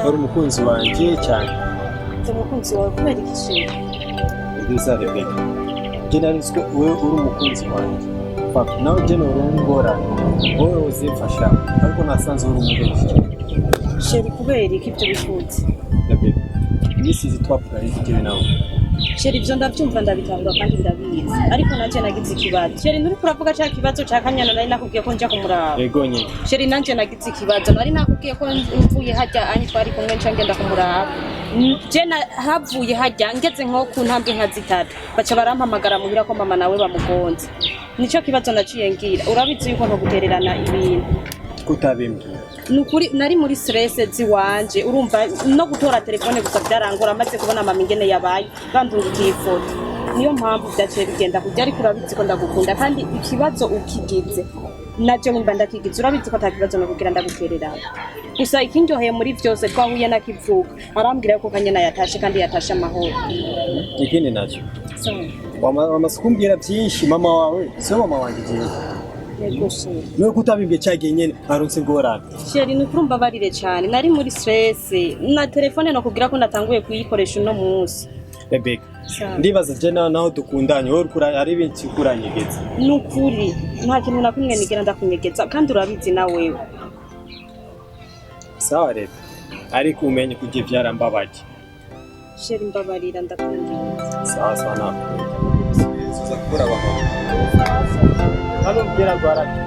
uri umukunzi wanje cyane. Umukunzi wawe kubera iki? Ibiza Rebecca. Jena riziko wewe uri umukunzi wanje. Fuck, nawe jena urongora. Wowe uzimfasha. Ariko nasanze uri umugenzi. Sheri kubera iki ibyo bifuza? Rebecca. Imisi zitwapura izigire nawe. Sheri ibyo ndabyumva ndabitanga kandi ndabizi. Ariko nanje nagize ikibazo. Sheri nuri kuravuga cya kibazo cya Kanyana nari nakubwiye ko nja kumuraba. Yego nyine. Sheri nanje nagize ikibazo. Nari nakubwiye ko mvuye hajya anyi twari kumwe nca ngenda kumuraba. Jena havuye hajya ngeze nko ku ntambwe nka zitatu. Baca barampamagara muhira ko mama nawe bamugonze. Nico kibazo naciye ngira. Urabizi yuko nko gutererana ibintu. Kutabimbye. Nukuri nari muri stress ziwanje urumva no gutora telefone gusa byarangora amaze kubona mama ingene yabaye bandungiye ifoto niyo mpamvu byaciye bigenda kujya ariko urabizi ko ndagukunda kandi ikibazo ukigize naje wumva ndakigize urabizi ko atakibazo no kugira ndagukerera gusa ikinjoheye muri byose twahuye nakivuka arambwira ko Kanyana yatashe kandi yatashe amahoro ikindi nacyo wamasukumbira byinshi mama wawe so mama wanje giye no kutabimbye cyagiye nyene arunse ngorane Sheri nukurumba barire cyane nari muri stress na telefone no kugira ko natanguye kuyikoresha uno munsi Rebecca ndibaza je naho dukundanye wowe ukura ari bintu kuranyegeza nukuri nta kintu nakumwe nigera ndakunyegeza kandi urabizi na wewe sawa rero ariko umenye kujye byarambabaje Sheri mbabarira ndakunda sawa sawa nakuza kubura abagabo hano mbera rwarake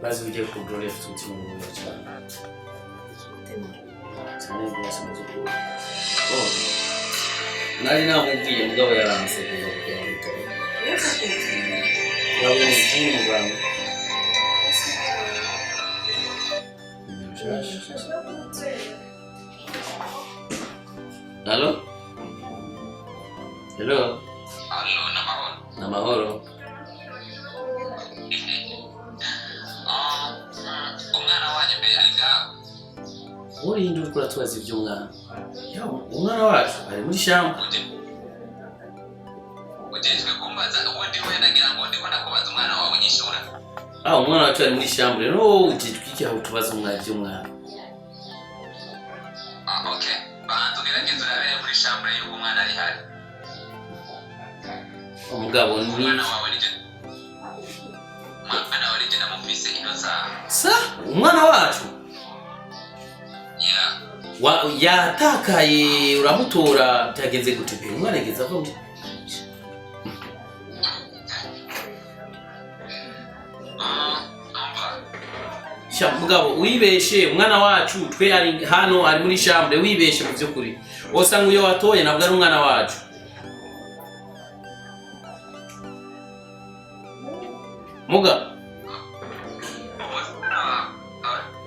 Basi uje kugrole futi mu cyane. Cyane byose mu zuko. Oh. Nari namubwiye mugabo yaranse kuva ku bito. Yawe ni mugabo. Hello? Hello? Hello, namahoro. Namahoro. Umwana wanjye mbere ari ngaho. Uri indi ukora tubaza iby'umwana. Umwana wacu ari muri shamba. Ugejwe kumbaza ubundi we nagira ngo ndiko nakubaza umwana wawe nyishura. Umwana wacu ari muri shamba rero ugejwe aho tubaza umwana iby'umwana. Okay. Bantu gerageza urabere muri shamba yuko umwana ari hari. Umugabo ni umwana wawe nije. Mwana wawe nije namufise ino saha. Sa umwana wacu yatakaye uramutora byageze gute pe umwana ageze avuga mugabo wibeshe umwana wacu twe ari hano ari muri chambre wibeshe mu byukuri wosa nguyo watoye nabwo ari umwana wacu muga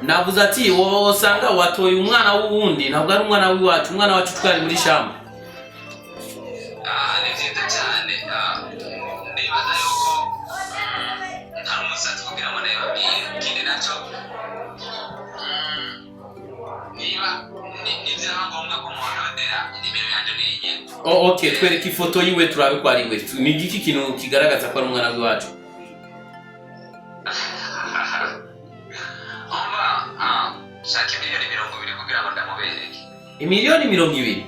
navuze ati wosanga watoye umwana w'uwundi ntabwo ari umwana w'iwacu umwana wacu twari muri shamba ni byiza cyane ndibaza yuko nta umusatsi kugira ngo nawe babwire ikindi nacyo niba nibyaba ngombwa ko muhondera nimero yanjye ni iyi okay twereke ifoto yiwe turabe ko ari we ni igiki kintu kigaragaza ko ari umwana w'iwacu shaka miliyoni 20 kugira ngo ndamubereke. Miliyoni 20?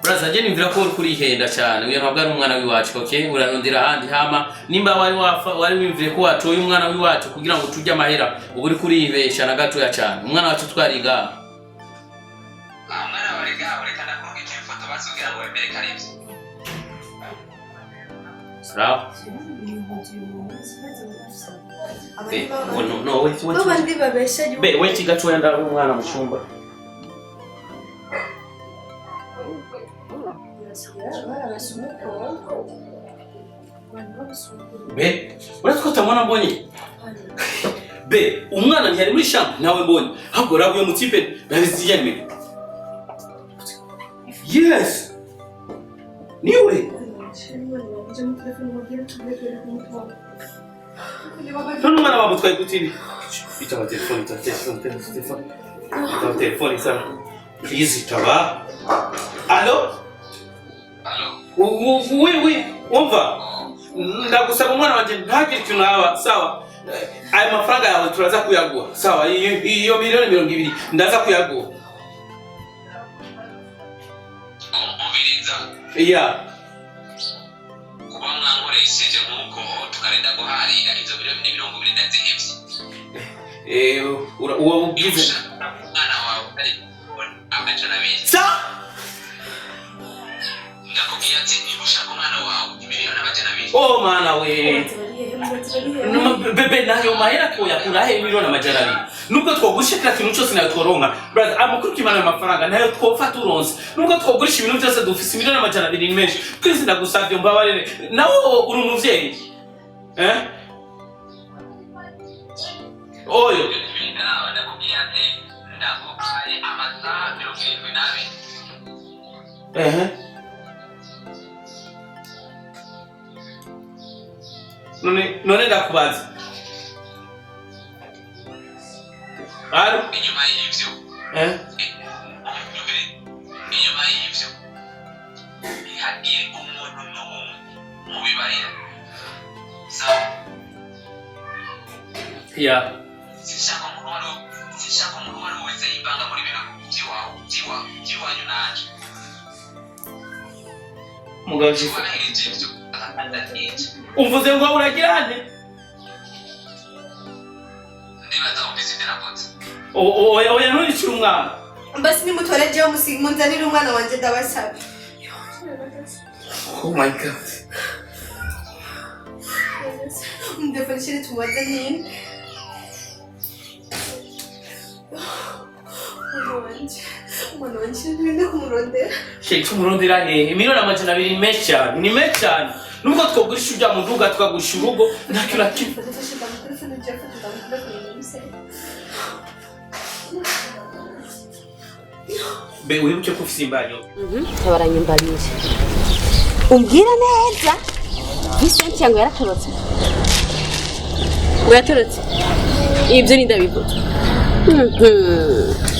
Braza je nimvira ko kuri henda cyane uyo ntabwo ari umwana w'iwacu okay urarondera handi hama nimba wari wimvire ko watoye umwana w'iwacu kugira ngo tujye amahera ubu uri kuri ibesha na gato ya cyane umwana wacu twariga umwana wariga ureka nakuruga iki foto basugira ngo bemereke ari byo. Sawa no wait wait gatoya ndara umwana mushumba be uretse tamona mbonye be umwana ntiyari muri shamba nawe mbonye ahubwo rabuye mutipe nabiziyeme yes niwe none umwana wamutwaye kutibi Itaba telefone sana. Please itaba. Allo? Oui, umva. Ndagusaba umwana wanje ntagire ikintu haba, sawa? Ayo mafaranga yawe turaza kuyagura. Sawa, iyo miliyoni 200 ndaza kuyagura. Yeah. Kuba mwankoresheje nkuko tukarenda guharira izo miliyoni 200 ndazihevye. Uwo ugize mwana wawe ari amajana abiri. Sa? Ndakubwiye ati ushaka umwana wawe miliyoni amajana abiri. Oh mana we. Bebe nayo mahera koyakura he miliyoni amajana abiri. Nubwo twogushikira kintu cyose nayo tworonka. Brother, amakuru kimana amafaranga nayo twofata uronse. Nubwo twogurisha ibintu byose dufise miliyoni amajana abiri ni menshi. Please ndagusavye mbabarire. Nawo uri umuvyeyi. Oyo. Ndakubwiye ati ndakuhaye amasaha 72. None ndakubaza. Aro Inyuma y'ivyo. Inyuma y'ivyo. Hagiye umuntu n'umwe mu bibarira. Sawa. Yeah. Sinshaka umuntu wari wese yivanga muri bino by'iwanyu nanje. Mugaje. Wahirije ivyo akandatiye. Umvuze ngo uragira nte? Ndibaza ubizite nakoze. Oya nturikira umwana. Basi nimutore je munzanira umwana wanje ndabasaba. Oh my god. Ndafashire tuwazanira. Umwana wanje ninde kumurondera? Sheki umurondera hehe? Miliyoni amajana abiri ni menshi cyane. Nubwo twogurisha ujya mu nduga tukagurisha urugo ntakira kimwe. Be wibuke ko ufite imbanyo. Baranyimbarije. Umbwira neza. Vicente yangu yaratorotse. Yatorotse. Ibyo ni ndabivuze.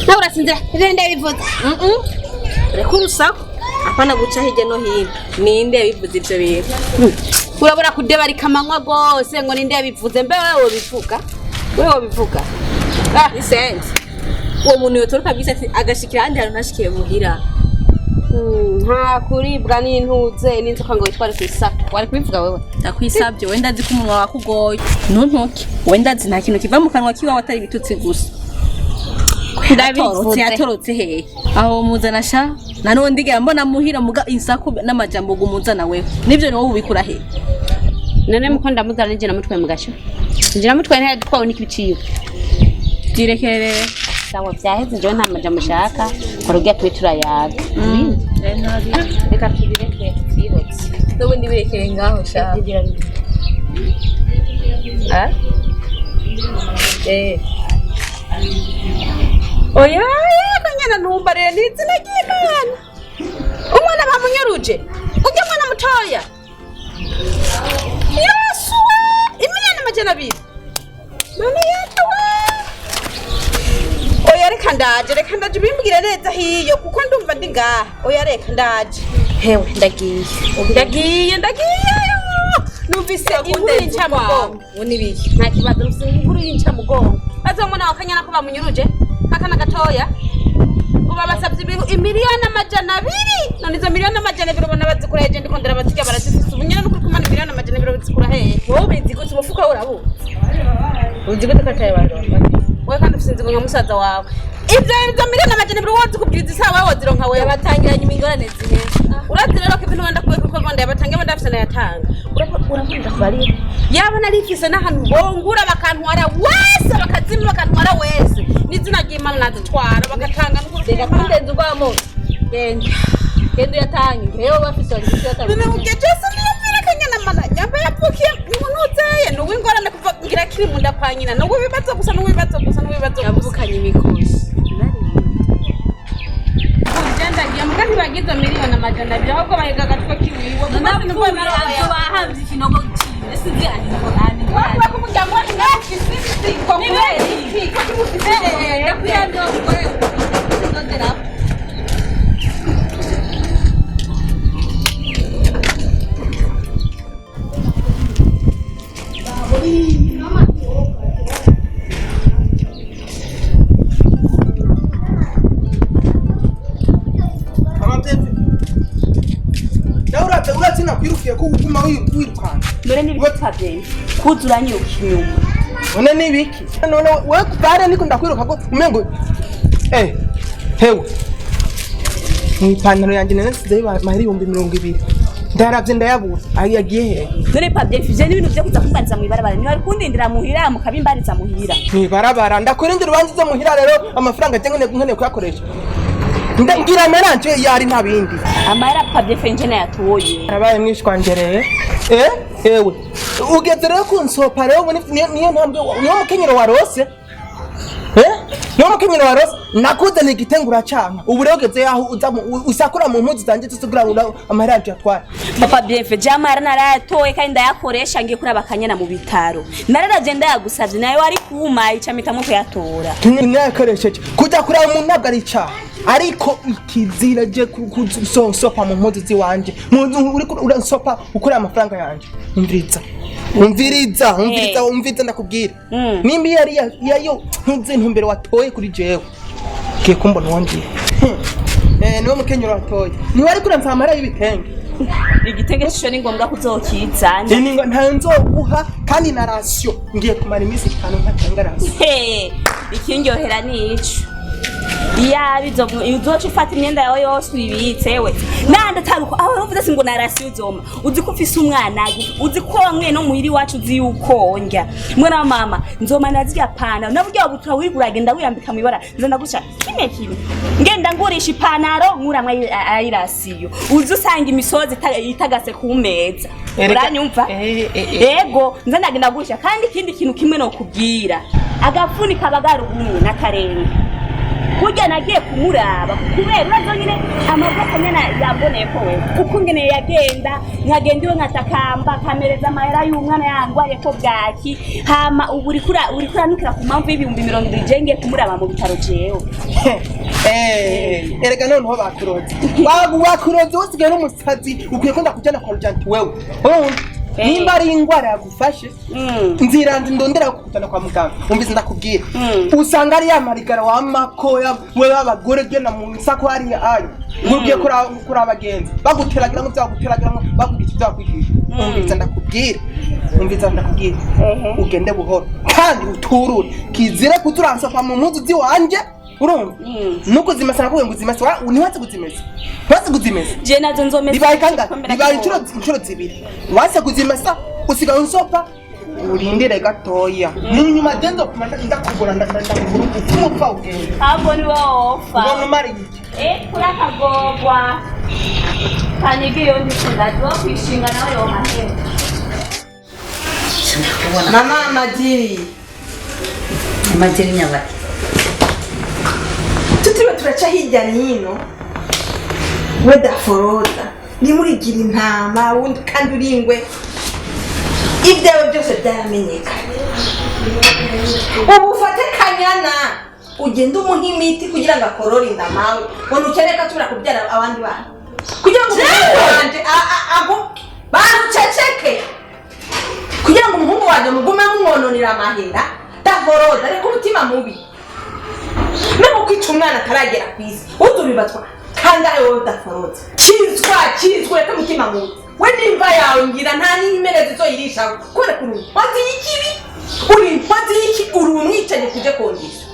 Nawe urasinzira. Ibyo ndabivuze. Reka urusaku. Apana guca hirya no hino. Ninde yabivuze ibyo bintu? Urabura kudebarika amanywa gose ngo ninde yabivuze mbe wewe bivuga? Wewe bivuga. Vicente. Uwo muntu yotoroka Vicente agashikira handi hantu nashikiye muhira. Nta kuribwa n'intuze n'inzoka ngo witware kwisaka. Wari kubivuga wewe? Ndakwisabye wenda azi ko umunwa wakugoye. Ntuntuke. Wenda azi nta kintu kiva mu kanwa kiwawe atari bitutsi gusa. Ndabivuze yatorotse hehe? Aho muzana sha nano ndigera mbona muhira muga insako n'amajambo gumuzana wewe. Nivyo ni wowe ubikura hehe? None muko ndamuzana nje namutwaye mugasho. Nje namutwaye nta dutwawe n'ikibiciyo. Direkerere. Sawa byaheze nje nta majambo shaka. Korugiye twitura yaga. Reka tubireke twihotse. Dobo ndibirekere ngaho sha. Oya, kanyana numbarire n'izina ry'Imana. Umwana bamunyuruje. Ujye mwana mutoya. Yesu! Imiliyoni amajana abiri. None yatuwe. Oya reka ndaje bimbwire neza hiyo kuko ndumva ndi ngaha. Oya reka ndaje. Hewe ndagiye. Numvise inkuru y'incamugongo. Unibiki. Nta kibazo mfite inkuru y'incamugongo. Bazomona wakanyana ko bamunyuruje. Akana gatoya. Uba basabye imiliyoni amajana abiri. None izo miliyoni amajana abiri ubona bazikureje ndiko ndarabaziga barazifise. Ubunyana nuko kumana miliyoni amajana abiri bazikura hehe? Wowe bizi gute umufuka urabu? Uzi gute kataye baro? Wewe kandi usinzi ngo musaza wawe. Ibyo miliyoni amajana abiri wowe zikubwiriza isaha wowe zironka wewe batangiranye imingorane zihe. Urazirero ko ibintu wenda kuwe kuko Rwanda yabatangiye badafise na yatanga. Urakunda bari. Yabona rifise n'ahantu bongura bakantwara wese bakazima bakantwara wese. Nizina ry'Imana nadutwara bagatanga n'urugero kundenza ubwamo. Genda yatangi ngeyo bafise ari yatangi. None ugiye cyose ndiyumvira kanyana mana nyamba yapfukiye n'untuzeye n'uwingorane kuva ngira kiri munda kwa nyina no wibazo gusa yavukanye ibikosi. Ugenda mugati bagize miliyoni amajana abiri ahubwo bahiga gatwe kiwiwe. None nuko bahavye ikinogo None n'ibitavye kuzuranye ukinyuma none nibiki none wewe bare niko ndakwiruka ko umengo hewe ni pantaro yanje nasize mahiri 200 ndaravye ndayabura yagiye he none pavye fije n'ibintu byo kuza kumbariza mu ibarabara ni wari kundindira muhira mukabimbariza muhira ni barabara ndakurindira ubanziza muhira rero amafaranga nkene kuyakoresha ngira meranje yari ntabindi amara pavye fenje na yatoye arabaye mwishwangereye ewe ugeze rero kunsopa rero niyo ntambwe niyo mukenyero warose niyo mukenyero warose nakuze ni igitengura cyane ubu rero ugeze yaho uza usakura mu mpuzu zanje tusugira ngo amaranje atwara papa bienfe jamara naratoye kandi ndayakoresha ngiye kuri abakanyana mu bitaro nararagenda yagusavye nayo ari kuma icamita mu kuyatora nayakoresheje kujya kuri umuntu ntabwo ari cyaha ariko ikizira je kusopa mu mpuzu ziwanje uri urasopa ukora amafaranga yanje umviriza ndakubwira nimba yari yayo ntuze ntumbere watoye kuri jewe kiye kumbona wanje niwe mukenyero watoye niwe ari kuri mfamara y'ibitenge igitenge cyo ni ngombwa kuzokiza nta nzoguha kandi na ratio ngiye kumara iminsi 5 ntatanga ratio ikindyohera nico bizo uzoca ufata imyenda yawe yose uyibitsewe nanda taruko aho uvuze singo narasi uzoma uzi ko ufise umwana uzi ko wamwe no muhiri wacu uzi yuko ndya mwana wa mama nzoma nazirya pana naburyo butura wiguragenda wiyambika mu ibara nzenda gusha kime ngenda ngurisha ipanaro nkuramwa ayirasiyo uzi usanga imisozi itagase ku meza uranyumva yego nzenda genda gusha kandi ikindi kintu kimwe no kubwira agafuni kabagaru umwe nakarenge kujya nagiye kumuraba kubera urazo nyine amaboko nyene yaboneye ko we kuko ngene yagenda nkagenda iwe nkatakamba kamereza amahera y'umwana yangwaye ko bwaki hama ubu uri kuranukira ku mpamvu y'ibihumbi 200 jenge kumuraba mu bitaro jewe erega noneho bakuroze bakuroze wasigaye n'umusazi ukwiye ko ndakujyana kwa rujanti wewe nimba ari ingwara yagufashe nziranze ndondera kukutana kwa muganga umbize ndakubwira usanga ari yamarigara wa makoya wewe abagore gena mu nsako ari ayo ngugiye kuri abagenzi baguteragira ngo byaguteragira ngo bavuga iki byakwigisha umbize ndakubwira ugende buhoro kandi uturure kizire kuturansopa mu mpuzu ziwanje urumva nuko zimasana ko ngo zimasa niwatse kuzimesa je nazo nzomesa bibaye kanga bibaye inshuro zibiri wase kuzimesa usiga unsopa urindire gatoya ninyuma dendo kumata ndakugura ndakugura umupfa ugende abo ni wofa ngo mari kuri akagogwa kanigiyo ndikunda zo kwishinga nawe yo mahera mama amajiri nyabaki tutiwe turaca hirya nino weda foroda ni muri gira intama wundi kandi uringwe ibyawe byose byaramenyekanye ubu ufate kanyana ugenda umuha imiti kugira ngo akorore inda mawe ngo ukeneka tubura kubyara abandi bana kugira ngo wanje baruceceke kugira ngo umuhungu wanje mugume mumwononera amahera daforoda ariko umutima mubi nabo kwica umwana ataragera ku isi utubibatwa kandi ari wowe udaforoza kizwa reka mutima mubi we nimba yawe ngira nta n'imerezi zoyirisha kubera kuri wazi ikibi uri umwicaye kuje kondisha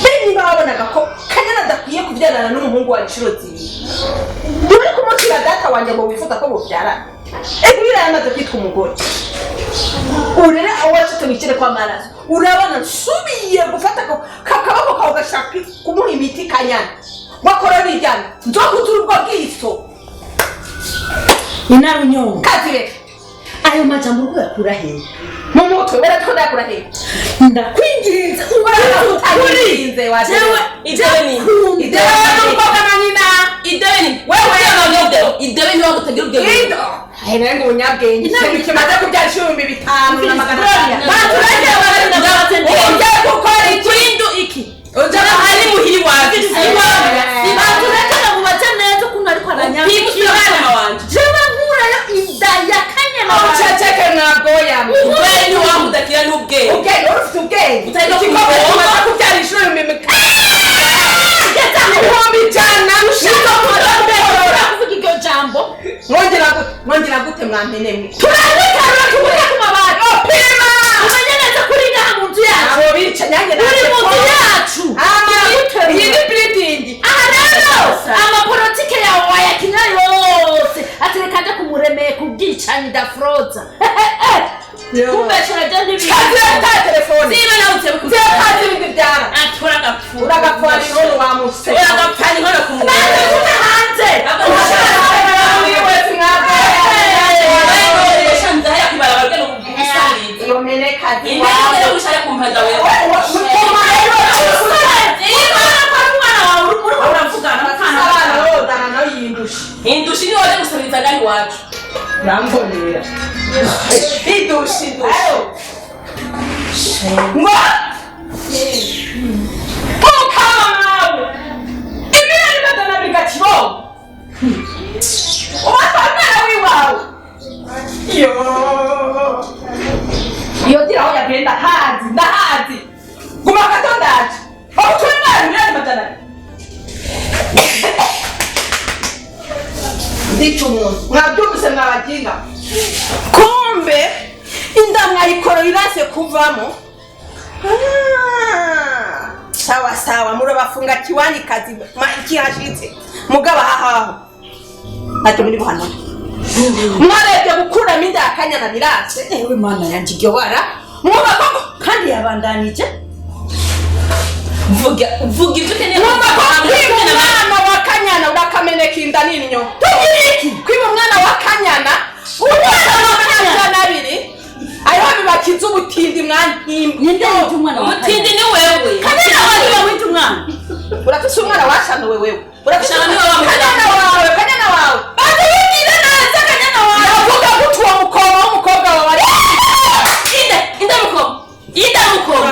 bene nimba wabonaga ko kanyana adakwiye kubyarana n'umuhungu wa inshuro zibiri uri kumutira data wanjye ngo wifuza ko mubyarana ebwira yamaze kwitwa umugore urere awacu tubikire kwa maraso urabona nsubiye gufata kakabako kawe gashaka kumuha imiti kanyana wakora bijyana nzokutura ubwo bwiso inarunyonga kazire ayo majambo ukura he mu mutwe baratko ndakura he ndakwinginze ubara utarinze wajewe ideni ukoka na nyina ideni wewe ideni wagutagira ubwo ahera ngo unyabwenge ikintu kimaze kubyara 5,500 na magana gukora ikintu iki uja ahari muhiri wacu batureka kubaza neza ukuntu ariko aranyabwira wanje jewe nkurayo indaya kanyana ucaceke mwagoya ubwenge wamudakira n'ubwenge ubwenge urufite ubwenge utari kimaze kubyara 5,000 Mwongera gute mwampenemwe turandika kumabati opima umenye neza kuri ngaha mu nzu yacu abo bica nyange kuri mu nzu yacu iyi ni building aha rero amapolitike yawe wayakinya yose atereka aje kumuremeye kubwicanye dafroza kumbe sharaje ndibi kazi telefone sibe na utse kuze kazi bindi byara atura gapfu uragapfana ihono wa muse uragapfana ihono kumubona hanze Indushi ni wale kusaliza gani watu Rambonera Indushi Mwa Pokama Imina ni madana brigativo Uwapamela wiwawe Yo tira hoya genda hazi Guma katondaji Okutumana ni madana Ndicho umuntu mwabyumvise mwabajinga kumbe inda mwayikoro irase kuvamo sawa murabafunga kiwani kazi ikihashitse mugaba hahaho ati muri buhana mwarebye gukura minda yakanyana birase ewe mana yanje iryo bara mwubako kandi yabandanije vuga ibyo ukeneye mwana wa kanyana urakameneka inda ninyo tugiriki kwiba mwana wa kanyana umwana wa kanyana abiri ayo bibakiza ubutindi mwana ninde umwana wa ubutindi ni wewe kanyana wawe wita umwana urakise umwana washano wewe urakise kanyana wawe bati wimira neza kanyana wawe yavuga gutwa umukobwa wawe inde mukobwa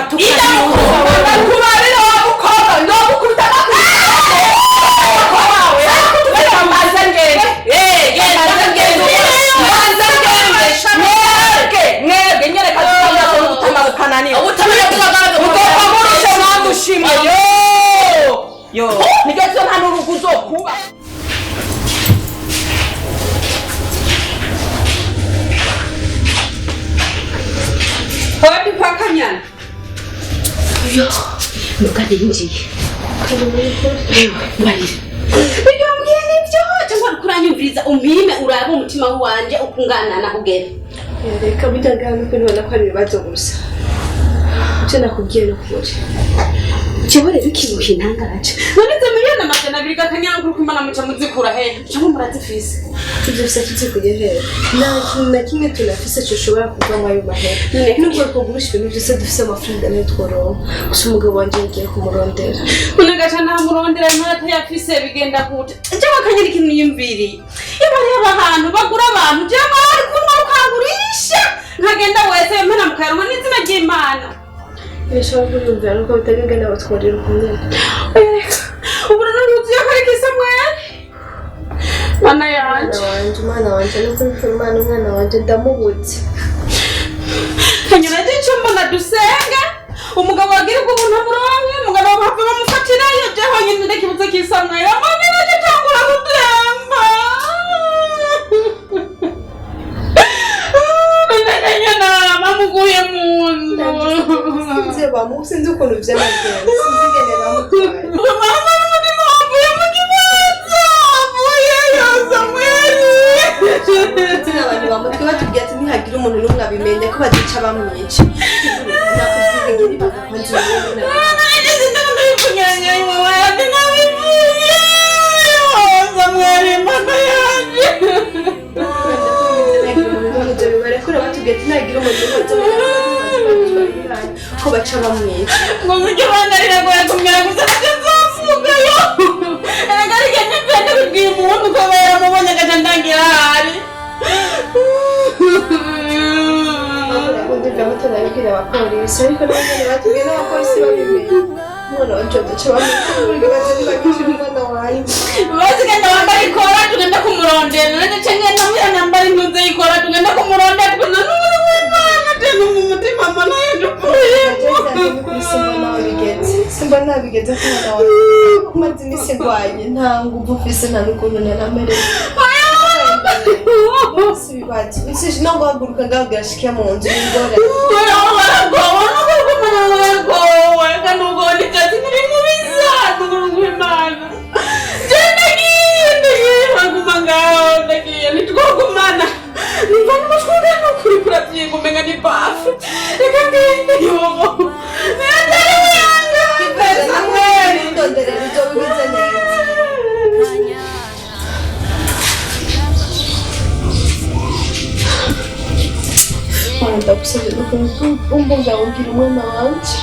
Yo, nigeze hano uruguzo kuba. Hobi kwa Kanyana. Yo, mukade nji. Biyo mgeni byo, cyangwa kuranyumviriza umpime uraba umutima wanje ukungana na kugera. Reka bitangana ko nibona ko ari bibazo gusa. Cyo nakubwiye no kuri. Chebore bikibuhi ntangaraje. Noneze miliyoni amajana abiri Kanyana kumana muca muzikura he. Cyangwa murazifise. Ibyo bisa kitukugerera. Na kimwe tunafise cyo shobora kuva mu ayo mahera. Nubwo kugurishwe n'ibyo se dufise amafaranga n'utworo. Gusa umugabo wanje ngiye kumurondera. Unagaca nta murondera imara yafise bigenda gute. Cyangwa Kanyana ikintu yimviri. Ibari abahantu bagura abantu cyangwa ari kumwe ukagurisha. Nkagenda wese mpana mukaronka n'izina ry'Imana. Bishobora kumvira nuko bitagenda batwarira kumwe. Ubura n'uruzi yakareke Samuel. Mana yanje. Umwana wanje nuko umwana wanje ndamubutse. Kanyana cyumba nadusenga. Umugabo wagira ko umuntu amuronke, umugabo bapfa bamufatira iyo jeho nyine ndakibuze kisamwe. Amani naje cyangura kutemba. Kanyana mamuguye mundu. Sinzi bamusi nzi ukuntu byamagenda. Sinzi gene bamutwaye. Mama muri mabuye mu kibanza. Abuye yo Samuel. Tina abantu bamutwe batubwiye ati ntihagira umuntu n'umwe abimenye ko bazica bamwica. Nakubwiye ngiri bakakonje. Samuel mama yanje. Barekura batubwiye ati ntihagira umuntu ko baca bamwica. Ngo mujye bandarira ngo yakumira gusa nzafugayo. Erega ari cyane cyane bibwiye umuntu ko bayamubonye gaca ndangira hari. turabibwira abapolisi ariko n'abanyene batubwiye n'abapolisi babimenye umwana wanje baduca bamubwira baza ntibagishije umwana wanje bazigenda wambara ikora tugenda kumurondera ndetse ngenda muri nambara intuze ikora tugenda kumurondera tugenda n'umuntu w'Imana tenu mu mutima mana yadupfuye simba nabigeze ko umwana wawe umaze iminsi ndwaye nta nguvu ufise nta n'ukuntu naramerewe sibibazo isi no guhaguruka ngabwira shike mu nzu n'ingorane ndagusabye umbungabungira umwana wanje